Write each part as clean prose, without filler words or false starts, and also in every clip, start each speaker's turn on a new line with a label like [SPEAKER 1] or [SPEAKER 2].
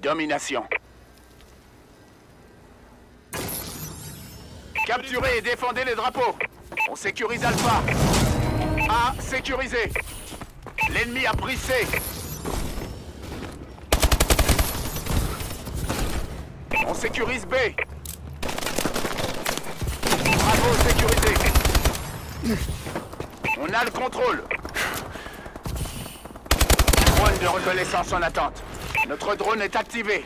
[SPEAKER 1] Domination. Capturez et défendez les drapeaux. On sécurise Alpha. A sécurisé. L'ennemi a pris C. On sécurise B. Bravo sécurisé. On a le contrôle. Drone de reconnaissance en attente. Notre drone est activé.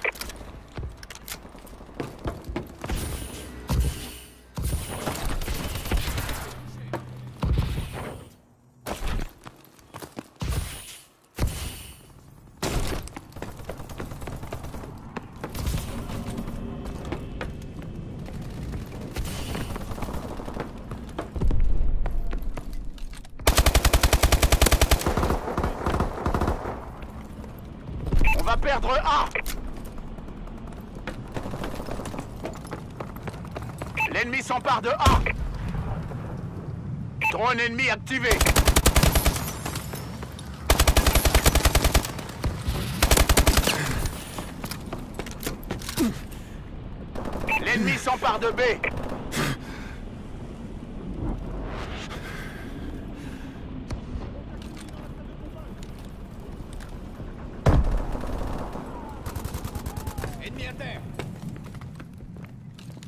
[SPEAKER 1] On va perdre A. L'ennemi s'empare de A. Drone ennemi activé. L'ennemi s'empare de B.
[SPEAKER 2] Ennemi à terre.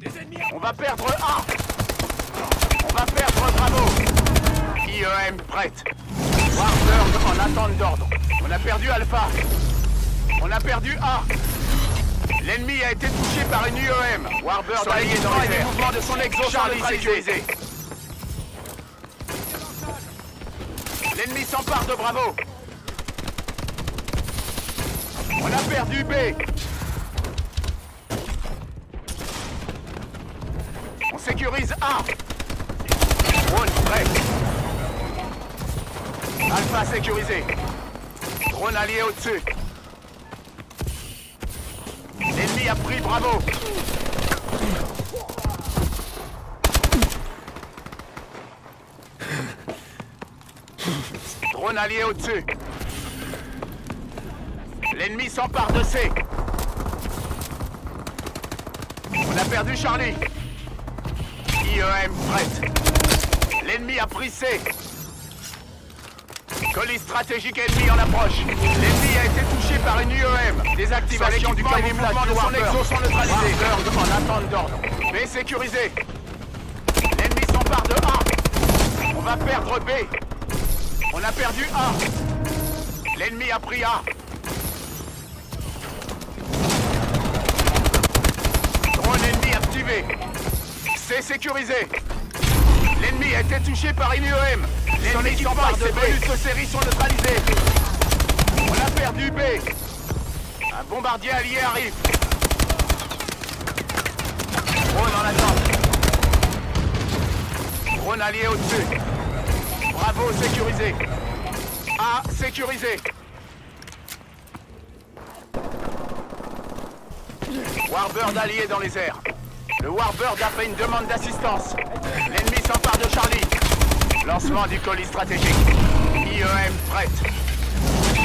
[SPEAKER 2] Des ennemis
[SPEAKER 1] On va perdre A. On va perdre Bravo. IEM prête. Warbird en attente d'ordre. On a perdu Alpha. On a perdu A. L'ennemi a été touché par une IEM. Warbird allié dans les mouvements de son exo Charlie sécurisé. L'ennemi s'empare de Bravo. On a perdu B. On sécurise A. Drone prêt. Alpha sécurisé. Drone allié au-dessus. L'ennemi a pris Bravo. Drone allié au-dessus. L'ennemi s'empare de C. On a perdu Charlie. IEM prête. L'ennemi a pris C. Colis stratégique ennemi en approche. L'ennemi a été touché par une IEM. Désactivation du camouflage de son exo sont neutralisés. Warbird en attente d'ordre. B sécurisé. L'ennemi s'empare de A. On va perdre B. On a perdu A. L'ennemi a pris A. Drone ennemi activé. C sécurisé. L'ennemi a été touché par une IEM. L'ennemi s'empare de B. Les bonus de série sont neutralisés. On a perdu B. Un bombardier allié arrive. Drone en attente. Drone allié au-dessus. Bravo sécurisé. A sécurisé. Warbird allié dans les airs. Le Warbird a fait une demande d'assistance. L'ennemi s'empare de Charlie. Lancement du colis stratégique. IEM prête.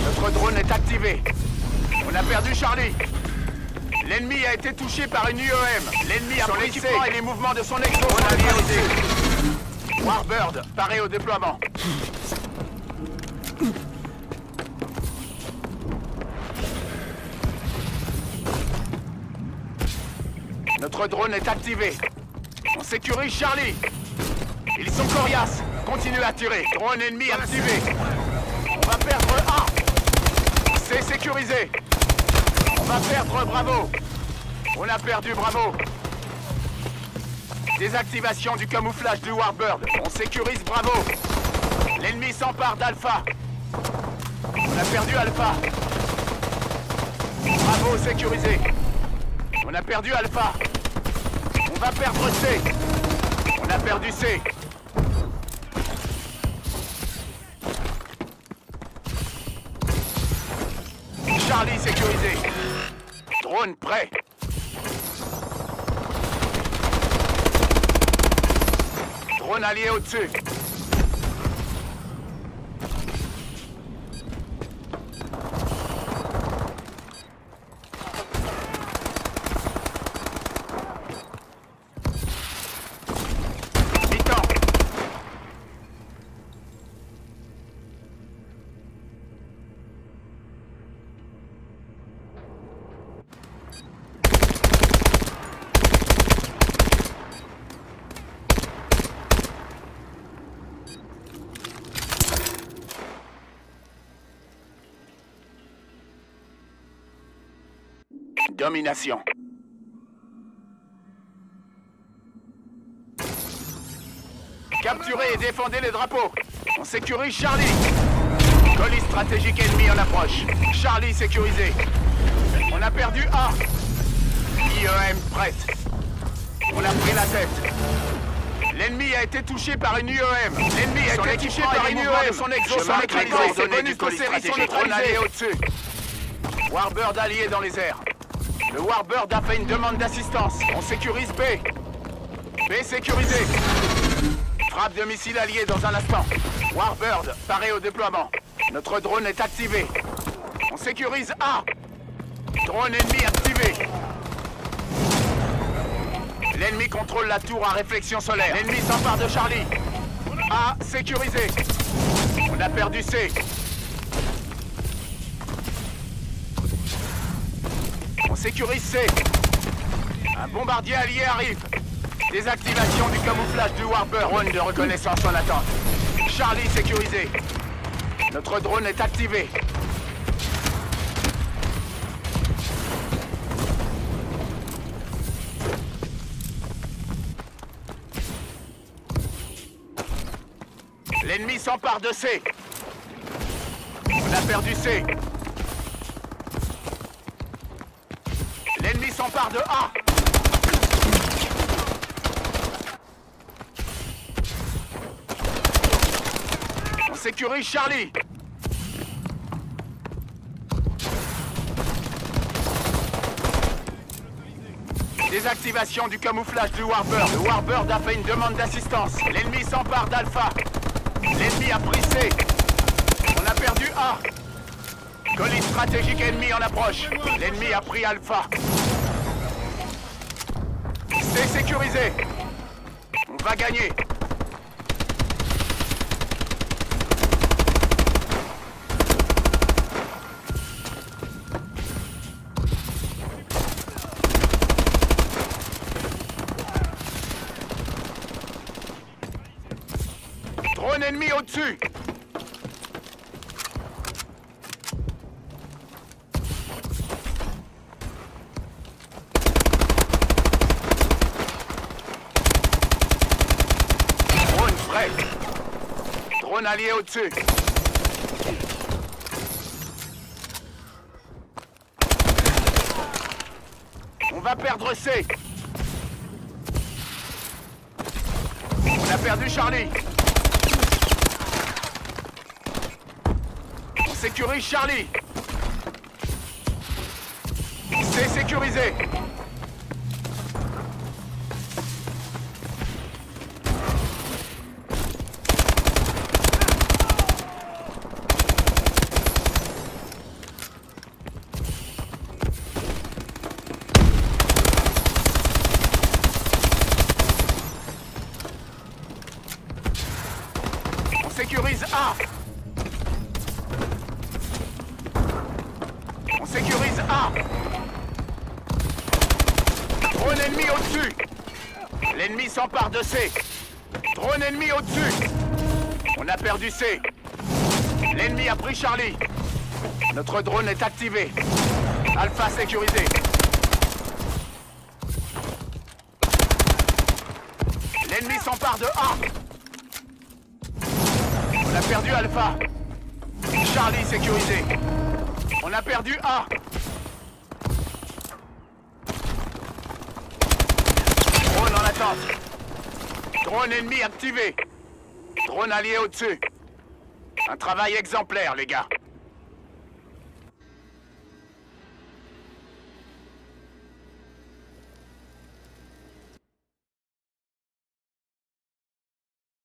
[SPEAKER 1] Notre drone est activé. On a perdu Charlie. L'ennemi a été touché par une IEM. L'ennemi a pris C et les mouvements de son exo sont neutralisés. Warbird, paré au déploiement. Notre drone est activé. On sécurise Charlie. Ils sont coriaces. Continuez à tirer. Drone ennemi activé. On va perdre A. C'est sécurisé. On va perdre Bravo. On a perdu Bravo. Désactivation du camouflage du Warbird. On sécurise Bravo. L'ennemi s'empare d'Alpha. On a perdu Alpha. Bravo sécurisé. On a perdu Alpha. On va perdre C. On a perdu C. Charlie sécurisé. Drone prêt. Drone allié au-dessus. Domination. Capturez et défendez les drapeaux. On sécurise Charlie. Colis stratégique ennemi en approche. Charlie sécurisé. On a perdu A. IEM prête. On a pris la tête. L'ennemi a été touché par une UEM. L'ennemi a été touché par une UEM. Son exo sont neutralisés. Ses bonus de série sont neutralisés au-dessus. Warbird allié dans les airs. Le Warbird a fait une demande d'assistance. On sécurise B. B sécurisé. Frappe de missile allié dans un instant. Warbird paré au déploiement. Notre drone est activé. On sécurise A. Drone ennemi activé. L'ennemi contrôle la tour à réflexion solaire. L'ennemi s'empare de Charlie. A sécurisé. On a perdu C. On sécurise C. Un bombardier allié arrive. Désactivation du camouflage du Warbird. Drone de reconnaissance en attente. Charlie sécurisé. Notre drone est activé. L'ennemi s'empare de C. On a perdu C. L'ennemi s'empare de A. On sécurise Charlie. Désactivation du camouflage du Warbird. Le Warbird a fait une demande d'assistance. L'ennemi s'empare d'Alpha. L'ennemi a pris C. On a perdu A. Colis stratégique ennemi en approche. L'ennemi a pris Alpha. C sécurisé. On va gagner. Drone ennemi au-dessus. Drone prêt. Drone allié au-dessus. On va perdre C. On a perdu Charlie. On sécurise Charlie. C sécurisé. On sécurise A. On sécurise A. Drone ennemi au-dessus. L'ennemi s'empare de C. Drone ennemi au-dessus. On a perdu C. L'ennemi a pris Charlie. Notre drone est activé. Alpha sécurisé. L'ennemi s'empare de A. On a perdu Alpha. Charlie sécurisé. On a perdu A. Drone en attente. Drone ennemi activé. Drone allié au-dessus. Un travail exemplaire, les gars.